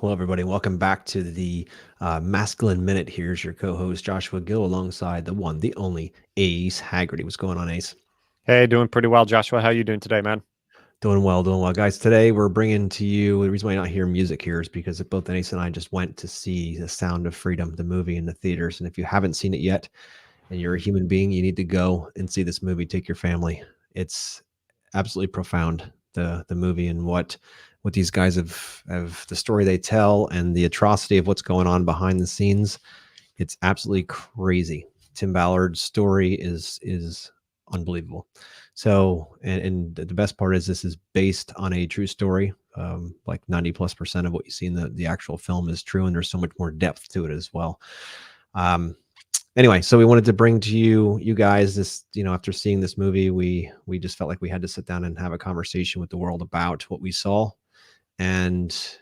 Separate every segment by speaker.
Speaker 1: Hello, everybody. Welcome back to the Masculine Minute. Here's your co-host Joshua Gill, alongside the one, the only Ace Haggerty. What's going on, Ace?
Speaker 2: Hey, doing pretty well, Joshua. How you doing today, man?
Speaker 1: Doing well, guys. Today we're bringing to you, the reason why you're not hearing music here is because both Ace and I just went to see The Sound of Freedom, the movie, in the theaters. And if you haven't seen it yet, and you're a human being, you need to go and see this movie. Take your family. It's absolutely profound, the movie, and what these guys have the story they tell and the atrocity of what's going on behind the scenes. It's absolutely crazy. Tim Ballard's story is unbelievable. So, and the best part is this is based on a true story. Like 90+% of what you see in the actual film is true, and there's so much more depth to it as well. Anyway, so we wanted to bring to you guys this, after seeing this movie, we just felt like we had to sit down and have a conversation with the world about what we saw, and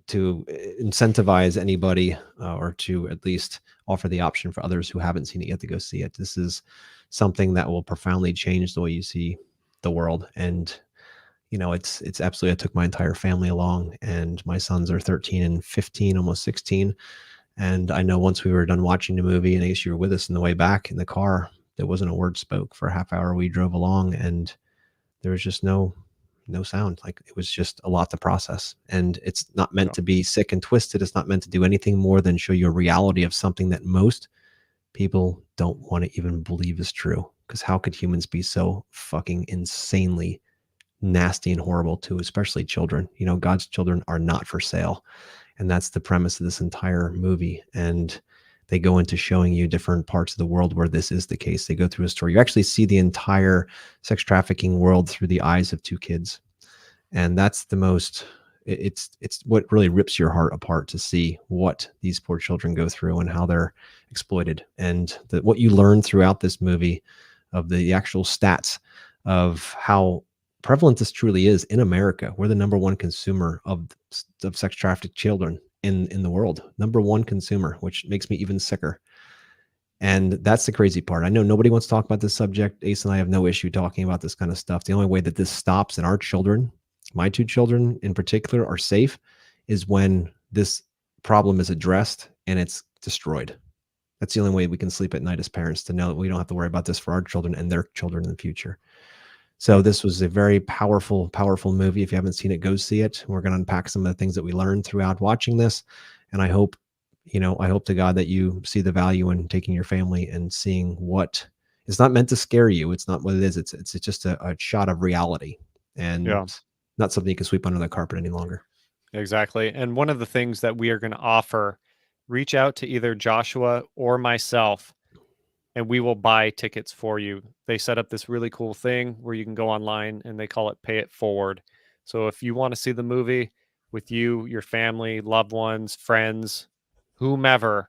Speaker 1: to incentivize anybody, or to at least offer the option for others who haven't seen it yet to go see it. This is something that will profoundly change the way you see the world. And it's absolutely, I took my entire family along, and my sons are 13 and 15, almost 16. And I know once we were done watching the movie, and I guess you were with us on the way back in the car, there wasn't a word spoke for a half hour. We drove along, and there was just no sound. Like, it was just a lot to process. And it's not meant
Speaker 2: Yeah.
Speaker 1: to be sick and twisted. It's not meant to do anything more than show you a reality of something that most people don't want to even believe is true. Because how could humans be so fucking insanely nasty and horrible to especially children? God's children are not for sale. And that's the premise of this entire movie. And they go into showing you different parts of the world where this is the case. They go through a story. You actually see the entire sex trafficking world through the eyes of two kids. And that's the most, it's what really rips your heart apart, to see what these poor children go through and how they're exploited. And what you learn throughout this movie, of the actual stats of how prevalent this truly is in America. We're the number one consumer of sex trafficked children in the world. Number one consumer, which makes me even sicker. And that's the crazy part. I know nobody wants to talk about this subject. Ace and I have no issue talking about this kind of stuff. The only way that this stops and our children, my two children in particular, are safe, is when this problem is addressed and it's destroyed. That's the only way we can sleep at night as parents, to know that we don't have to worry about this for our children and their children in the future. So this was a very powerful, powerful movie. If you haven't seen it, go see it. We're going to unpack some of the things that we learned throughout watching this. And I hope to God that you see the value in taking your family and seeing what it's not meant to scare you. It's not what it is. It's just a shot of reality, and
Speaker 2: Yeah,
Speaker 1: not something you can sweep under the carpet any longer.
Speaker 2: exactly. And one of the things that we are going to offer, reach out to either Joshua or myself, and we will buy tickets for you. They set up this really cool thing where you can go online, and they call it Pay It Forward. So if you want to see the movie with you, your family, loved ones, friends, whomever,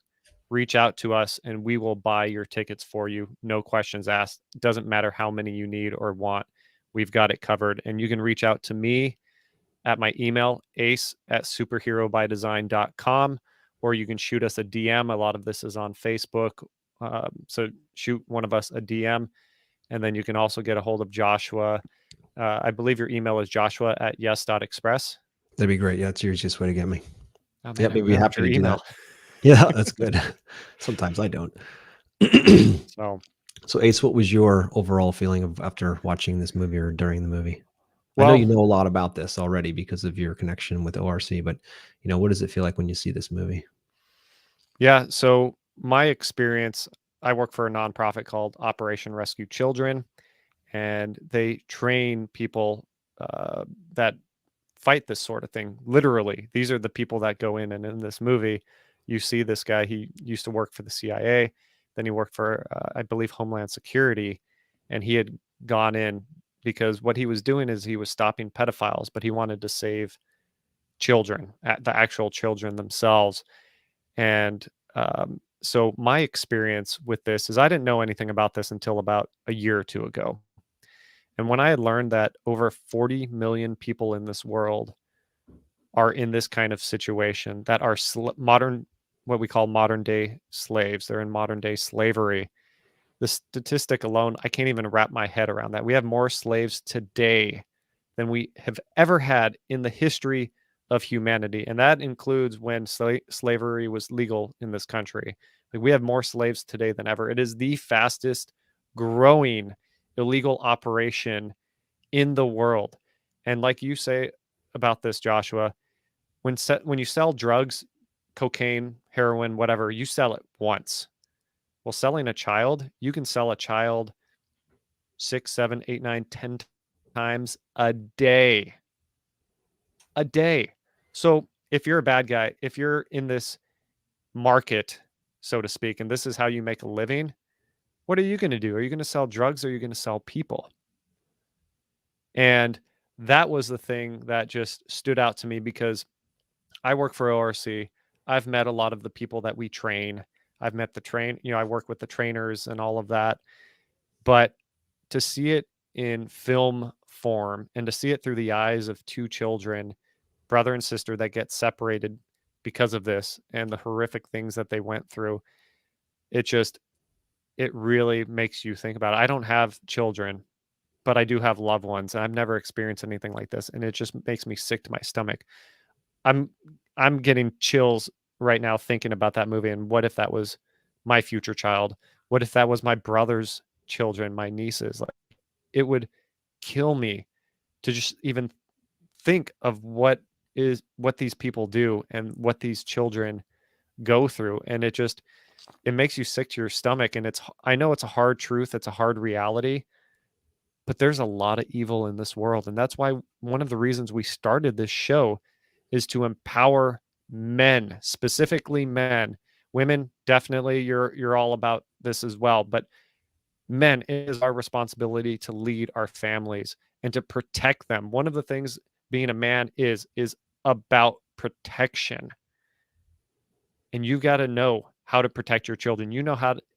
Speaker 2: reach out to us and we will buy your tickets for you. No questions asked. Doesn't matter how many you need or want. We've got it covered. And you can reach out to me at my email, ace@superherobydesign.com, or you can shoot us a DM. A lot of this is on Facebook. So shoot one of us a DM, and then you can also get a hold of Joshua. I believe your email is joshua@yes.express.
Speaker 1: That'd be great. Yeah, it's your easiest way to get me.
Speaker 2: Oh
Speaker 1: Yeah,
Speaker 2: man, I
Speaker 1: maybe be
Speaker 2: remembered
Speaker 1: happy
Speaker 2: your
Speaker 1: to do that.
Speaker 2: email.
Speaker 1: Yeah, that's good. Sometimes I don't.
Speaker 2: So,
Speaker 1: So, Ace, what was your overall feeling of after watching this movie or during the movie? I know you
Speaker 2: well,
Speaker 1: know a lot about this already because of your connection with ORC, but what does it feel like when you see this movie?
Speaker 2: yeah. So my experience, I work for a nonprofit called Operation Rescue Children, and they train people that fight this sort of thing. Literally, these are the people that go in, and in this movie, you see this guy. He used to work for the CIA, then he worked for, I believe, Homeland Security, and he had gone in because what he was doing is he was stopping pedophiles, but he wanted to save children, the actual children themselves. And so my experience with this is I didn't know anything about this until about a year or two ago. And when I had learned that over 40 million people in this world are in this kind of situation, that are modern, what we call modern day slaves, they're in modern day slavery. The statistic alone, I can't even wrap my head around that. We have more slaves today than we have ever had in the history of humanity, and that includes when slavery was legal in this country. Like, we have more slaves today than ever. It is the fastest growing illegal operation in the world. And like you say about this, Joshua, when you sell drugs, cocaine, heroin, whatever, you sell it once. Well, selling a child, you can sell a child 6, 7, 8, 9, 10 times a day. A day. So if you're a bad guy, if you're in this market, so to speak, and this is how you make a living, what are you going to do? Are you going to sell drugs or are you going to sell people? And that was the thing that just stood out to me, because I work for ORC. I've met a lot of the people that we train. I've met I work with the trainers and all of that. But to see it in film form and to see it through the eyes of two children, brother and sister, that get separated because of this and the horrific things that they went through, it really makes you think about it. I don't have children, but I do have loved ones, and I've never experienced anything like this, and it just makes me sick to my stomach. I'm getting chills right now thinking about that movie, and what if that was my future child? What if that was my brother's children, my nieces? Like, it would kill me to just even think of what these people do and what these children go through, and it makes you sick to your stomach. And I know it's a hard truth, it's a hard reality, but there's a lot of evil in this world, and that's why one of the reasons we started this show is to empower men, specifically men. Women, definitely, you're all about this as well, but men, it is our responsibility to lead our families and to protect them. One of the things being a man is about protection. And you got to know how to protect your children. You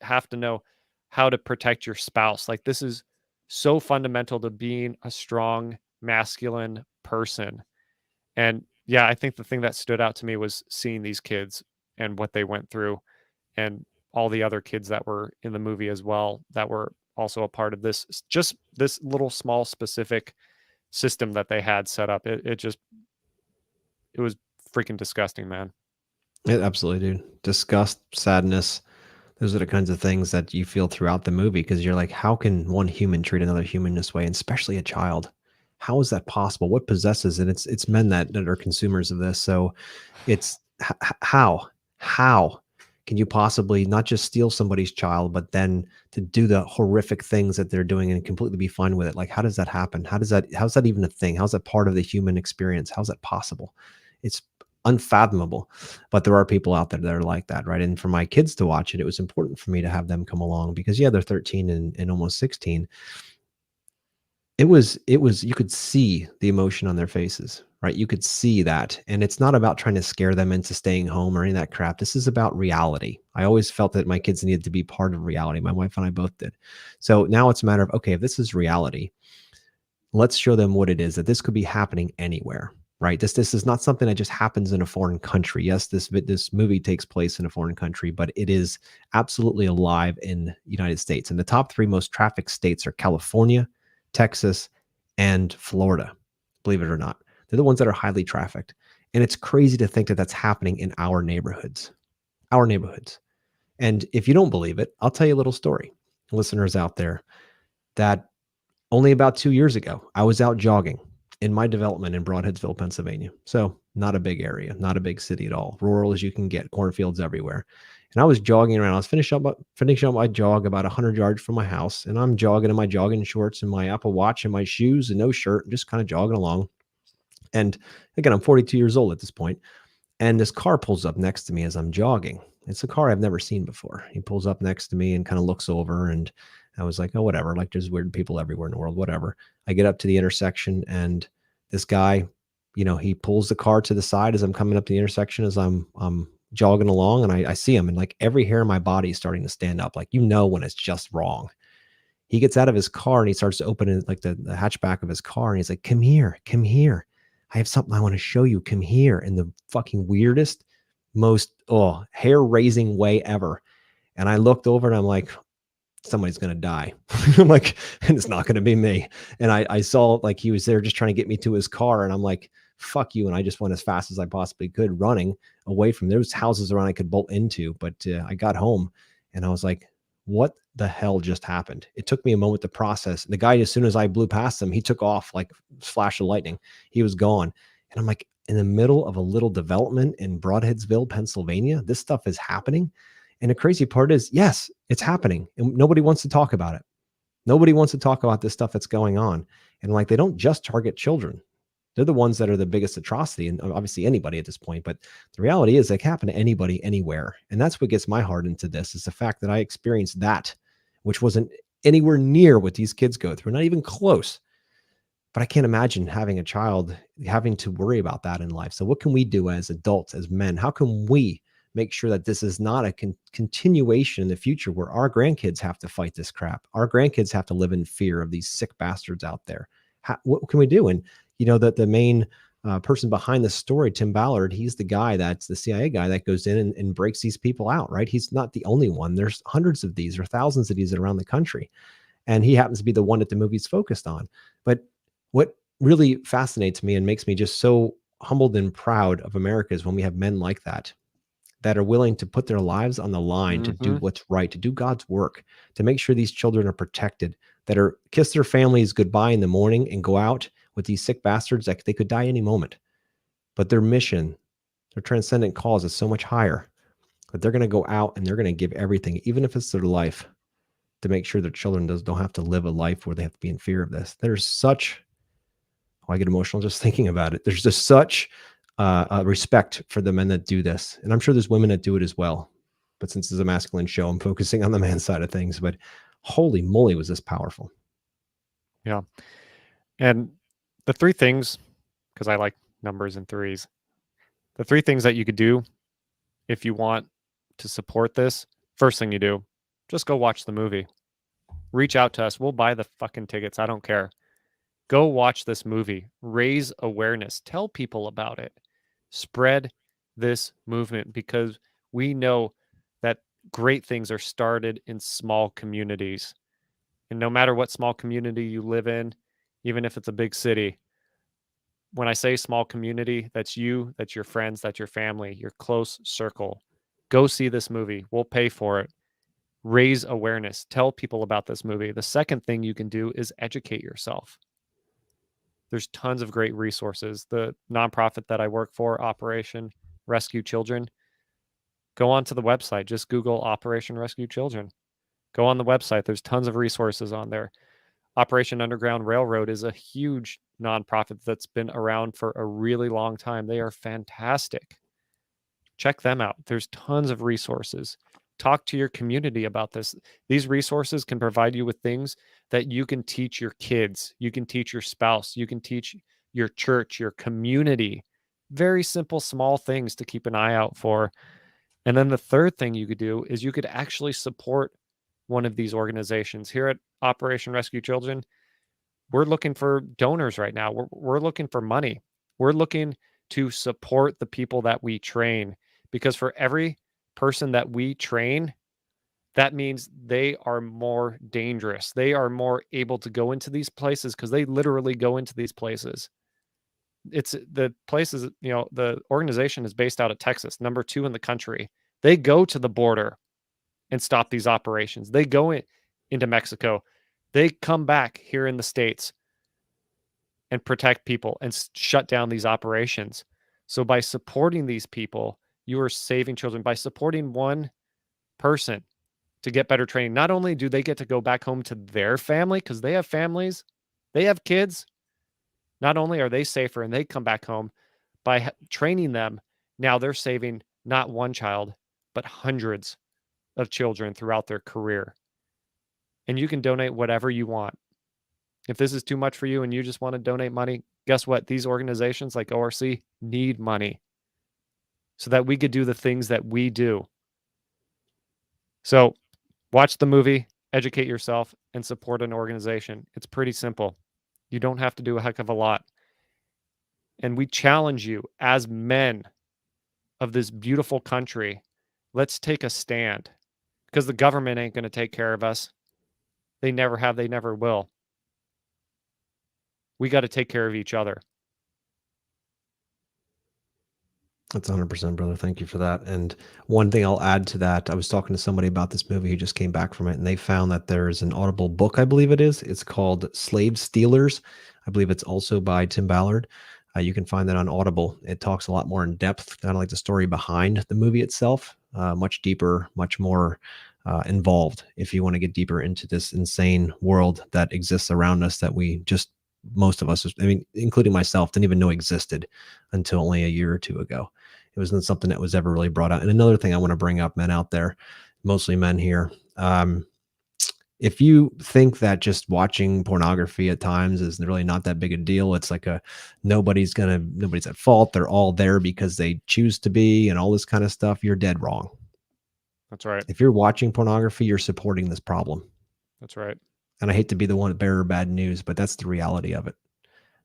Speaker 2: have to know how to protect your spouse. Like, this is so fundamental to being a strong, masculine person. And yeah, I think the thing that stood out to me was seeing these kids and what they went through, and all the other kids that were in the movie as well, that were also a part of this, just this little small specific system that they had set up. It was freaking disgusting, man.
Speaker 1: It absolutely, dude. Disgust, sadness. Those are the kinds of things that you feel throughout the movie, because you're like, how can one human treat another human this way, and especially a child? How is that possible? What possesses it? It's men that are consumers of this. So it's how can you possibly not just steal somebody's child, but then to do the horrific things that they're doing and completely be fine with it? Like, how does that happen? How's that even a thing? How's that part of the human experience? How's that possible? It's unfathomable. But there are people out there that are like that, right? And for my kids to watch it, it was important for me to have them come along, because yeah, they're 13 and almost 16. It was, you could see the emotion on their faces, right? You could see that. And it's not about trying to scare them into staying home or any of that crap. This is about reality. I always felt that my kids needed to be part of reality. My wife and I both did. So now it's a matter of, okay, if this is reality, let's show them what it is, that this could be happening anywhere, right? This is not something that just happens in a foreign country. Yes, this movie takes place in a foreign country, but it is absolutely alive in the United States. And the top 3 most trafficked states are California, Texas, and Florida. Believe it or not, they're the ones that are highly trafficked. And it's crazy to think that that's happening in our neighborhoods. And if you don't believe it, I'll tell you a little story, listeners out there, that only about 2 years ago, I was out jogging in my development in Broadheadsville, Pennsylvania. So not a big area, not a big city at all. Rural as you can get, cornfields everywhere. And I was jogging around. I was finishing up my jog about 100 yards from my house. And I'm jogging in my jogging shorts and my Apple Watch and my shoes and no shirt, just kind of jogging along. And again, I'm 42 years old at this point. And this car pulls up next to me as I'm jogging. It's a car I've never seen before. He pulls up next to me and kind of looks over, and I was like, oh, whatever. Like, there's weird people everywhere in the world, whatever. I get up to the intersection, and this guy, he pulls the car to the side as I'm coming up the intersection, as I'm jogging along, and I see him, and like every hair in my body is starting to stand up. Like, when it's just wrong. He gets out of his car and he starts to open like the hatchback of his car, and he's like, come here. I have something I want to show you. Come here. In the fucking weirdest, most hair-raising way ever. And I looked over and I'm like, somebody's going to die. I'm like, and it's not going to be me. And I saw like he was there just trying to get me to his car. And I'm like, fuck you. And I just went as fast as I possibly could, running away from those houses around I could bolt into. But I got home and I was like, what the hell just happened? It took me a moment to process. The guy, as soon as I blew past him, he took off like flash of lightning. He was gone. And I'm like, in the middle of a little development in Broadheadsville, Pennsylvania, this stuff is happening. And the crazy part is, yes, it's happening. And nobody wants to talk about it. Nobody wants to talk about this stuff that's going on. And like, they don't just target children. They're the ones that are the biggest atrocity, and obviously anybody at this point. But the reality is, they can happen to anybody, anywhere. And that's what gets my heart into this, is the fact that I experienced that, which wasn't anywhere near what these kids go through, not even close. But I can't imagine having a child having to worry about that in life. So what can we do as adults, as men? How can we make sure that this is not a continuation in the future where our grandkids have to fight this crap? Our grandkids have to live in fear of these sick bastards out there. What can we do? And you know that the main person behind the story, Tim Ballard, he's the guy, that's the CIA guy that goes in and breaks these people out, right? He's not the only one. There's hundreds of these or thousands of these around the country. And he happens to be the one that the movie's focused on. But what really fascinates me and makes me just so humbled and proud of America is when we have men like that are willing to put their lives on the line to do what's right, to do God's work, to make sure these children are protected, that are kiss their families goodbye in the morning and go out with these sick bastards that they could die any moment. But their mission, their transcendent cause is so much higher that they're going to go out and they're going to give everything, even if it's their life, to make sure their children don't have to live a life where they have to be in fear of this. There's such, I get emotional just thinking about it. There's just such respect for the men that do this. And I'm sure there's women that do it as well. But since it's a masculine show, I'm focusing on the man side of things. But holy moly, was this powerful.
Speaker 2: Yeah. And the three things, because I like numbers and threes, the three things that you could do if you want to support this, first thing you do, just go watch the movie. Reach out to us. We'll buy the fucking tickets. I don't care. Go watch this movie. Raise awareness. Tell people about it. Spread this movement, because we know that great things are started in small communities. And no matter what small community you live in, even if it's a big city, when I say small community, that's you, that's your friends, that's your family, your close circle. Go see this movie. We'll pay for it. Raise awareness. Tell people about this movie. The second thing you can do is educate yourself. There's tons of great resources. The nonprofit that I work for, Operation Rescue Children, go onto the website. Just Google Operation Rescue Children. Go on the website. There's tons of resources on there. Operation Underground Railroad is a huge nonprofit that's been around for a really long time. They are fantastic. Check them out. There's tons of resources. Talk to your community about this. These resources can provide you with things that you can teach your kids. You can teach your spouse. You can teach your church, your community. Very simple, small things to keep an eye out for. And then the third thing you could do is you could actually support one of these organizations. Here at Operation Rescue Children, we're looking for donors right now. We're looking for money. We're looking to support the people that we train, because for every person that we train, that means they are more dangerous. They are more able to go into these places, because they literally go into these places. It's the places, the organization is based out of Texas, number 2 in the country. They go to the border and stop these operations. They go into Mexico. They come back here in the States and protect people and shut down these operations. So by supporting these people, you are saving children. By supporting one person to get better training, not only do they get to go back home to their family, because they have families, they have kids, not only are they safer and they come back home, by training them, now they're saving not one child, but hundreds of children throughout their career. And you can donate whatever you want. If this is too much for you and you just want to donate money, guess what? These organizations like ORC need money so that we could do the things that we do. So watch the movie, educate yourself, and support an organization. It's pretty simple. You don't have to do a heck of a lot. And we challenge you as men of this beautiful country, let's take a stand, because the government ain't going to take care of us. They never have. They never will. We got to take care of each other.
Speaker 1: That's 100%, brother. Thank you for that. And one thing I'll add to that, I was talking to somebody about this movie who just came back from it, and they found that there's an Audible book, I believe it is. It's called Slave Stealers. I believe it's also by Tim Ballard. You can find that on Audible. It talks a lot more in depth, kind of like the story behind the movie itself, much deeper, much more involved. If you want to get deeper into this insane world that exists around us, that we just, most of us, I mean, including myself, didn't even know existed until only a year or two ago. It wasn't something that was ever really brought out. And another thing I want to bring up, men out there, mostly men here, if you think that just watching pornography at times is really not that big a deal, it's like a nobody's at fault. They're all there because they choose to be, and all this kind of stuff. You're dead wrong.
Speaker 2: That's right.
Speaker 1: If you're watching pornography, you're supporting this problem.
Speaker 2: That's right.
Speaker 1: And I hate to be the one to bear bad news, but that's the reality of it.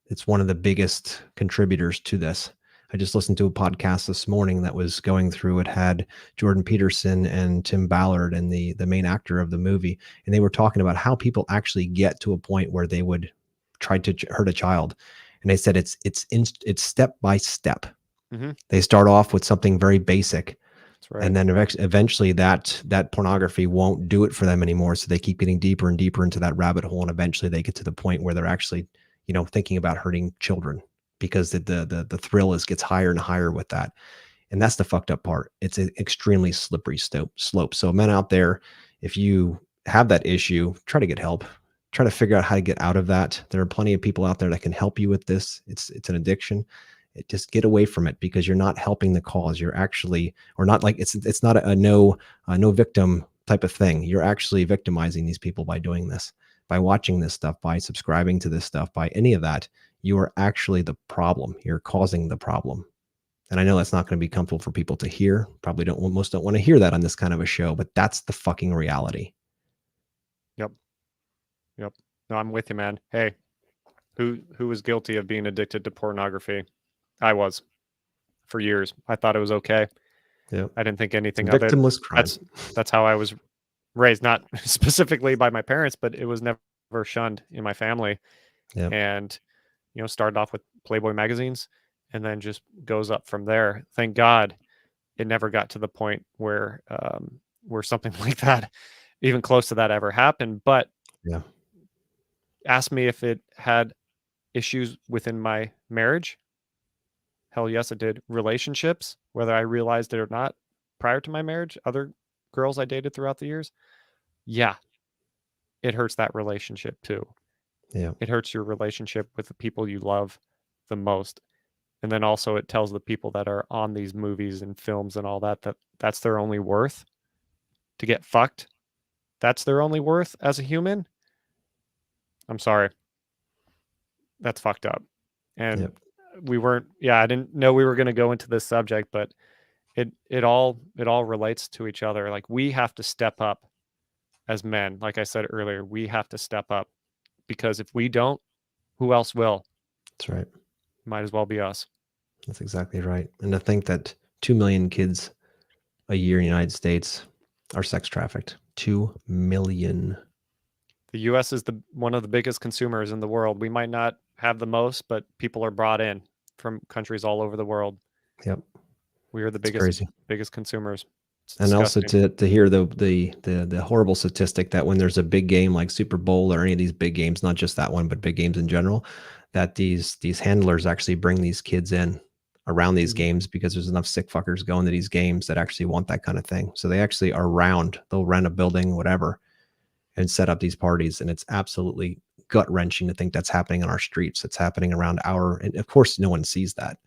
Speaker 1: It's one of the biggest contributors to this. I just listened to a podcast this morning that was going through, it had Jordan Peterson and Tim Ballard and the main actor of the movie, and they were talking about how people actually get to a point where they would try to hurt a child. And they said it's step by step.
Speaker 2: Mm-hmm.
Speaker 1: They start off with something very basic.
Speaker 2: That's right.
Speaker 1: And then eventually that pornography won't do it for them anymore. So they keep getting deeper and deeper into that rabbit hole, and eventually they get to the point where they're actually, thinking about hurting children, because the thrill gets higher and higher with that. And that's the fucked up part. It's an extremely slippery slope. So men out there, if you have that issue, try to get help. Try to figure out how to get out of that. There are plenty of people out there that can help you with this. It's an addiction. Just get away from it, because you're not helping the cause. You're actually, or not, like it's not a no victim type of thing. You're actually victimizing these people by doing this, by watching this stuff, by subscribing to this stuff, by any of that. You are actually the problem. You're causing the problem. And I know that's not going to be comfortable for people to hear. Probably most don't want to hear that on this kind of a show, but that's the fucking reality.
Speaker 2: Yep. No, I'm with you, man. Hey, who was guilty of being addicted to pornography? I was, for years. I thought it was okay.
Speaker 1: Yeah.
Speaker 2: I didn't think anything of it.
Speaker 1: Victimless crime.
Speaker 2: That's how I was raised, not specifically by my parents, but it was never shunned in my family.
Speaker 1: Yeah.
Speaker 2: And, started off with Playboy magazines and then just goes up from there. Thank God it never got to the point where something like that, even close to that, ever happened. But
Speaker 1: yeah,
Speaker 2: ask me if it had issues within my marriage. Hell yes, it did. Relationships, whether I realized it or not, prior to my marriage, other girls I dated throughout the years, yeah, it hurts that relationship too.
Speaker 1: Yeah.
Speaker 2: It hurts your relationship with the people you love the most. And then also it tells the people that are on these movies and films and all that, that's their only worth, to get fucked. That's their only worth as a human. I'm sorry. That's fucked up. And
Speaker 1: Yep.
Speaker 2: I didn't know we were going to go into this subject, but it all relates to each other. Like, we have to step up as men. Like I said earlier, we have to step up, because if we don't, who else will?
Speaker 1: That's right.
Speaker 2: Might as well be us.
Speaker 1: That's exactly right. And to think that 2 million kids a year in the United States are sex trafficked. 2 million.
Speaker 2: The U.S. is one of the biggest consumers in the world. We might not have the most, but people are brought in from countries all over the world.
Speaker 1: Yep.
Speaker 2: We are the biggest consumers.
Speaker 1: And also to hear the horrible statistic that when there's a big game like Super Bowl or any of these big games, not just that one, but big games in general, that these handlers actually bring these kids in around these games, because there's enough sick fuckers going to these games that actually want that kind of thing. So they actually are around. They'll rent a building, whatever, and set up these parties. And it's absolutely gut wrenching to think that's happening on our streets. It's happening around and of course, no one sees that.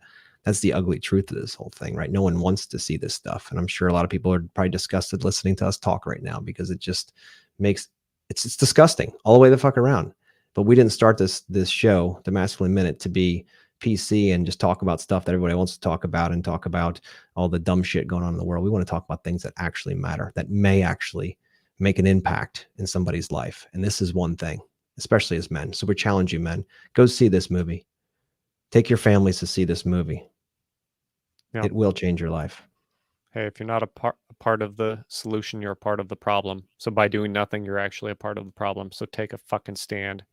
Speaker 1: That's the ugly truth of this whole thing, right? No one wants to see this stuff. And I'm sure a lot of people are probably disgusted listening to us talk right now, because it just makes, it's disgusting all the way the fuck around. But we didn't start this show, The Masculine Minute, to be PC and just talk about stuff that everybody wants to talk about and talk about all the dumb shit going on in the world. We want to talk about things that actually matter, that may actually make an impact in somebody's life. And this is one thing, especially as men. So we challenge you, men, go see this movie. Take your families to see this movie. Yeah. It will change your life.
Speaker 2: Hey, if you're not a part of the solution, you're a part of the problem. So by doing nothing, you're actually a part of the problem. So take a fucking stand,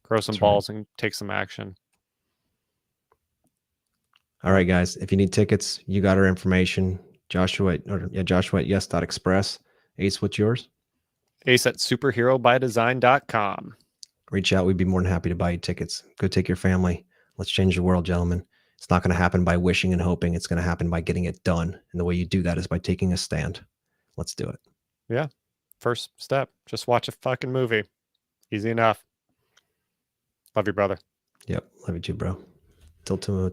Speaker 2: grow some balls, and take some action.
Speaker 1: All right, guys. If you need tickets, you got our information. Joshua at yes.express. Ace, what's yours?
Speaker 2: Ace at superherobydesign.com.
Speaker 1: Reach out. We'd be more than happy to buy you tickets. Go take your family. Let's change the world, gentlemen. It's not going to happen by wishing and hoping. It's going to happen by getting it done. And the way you do that is by taking a stand. Let's do it.
Speaker 2: Yeah. First step, just watch a fucking movie. Easy enough. Love you, brother.
Speaker 1: Yep. Love you too, bro. Till tomorrow.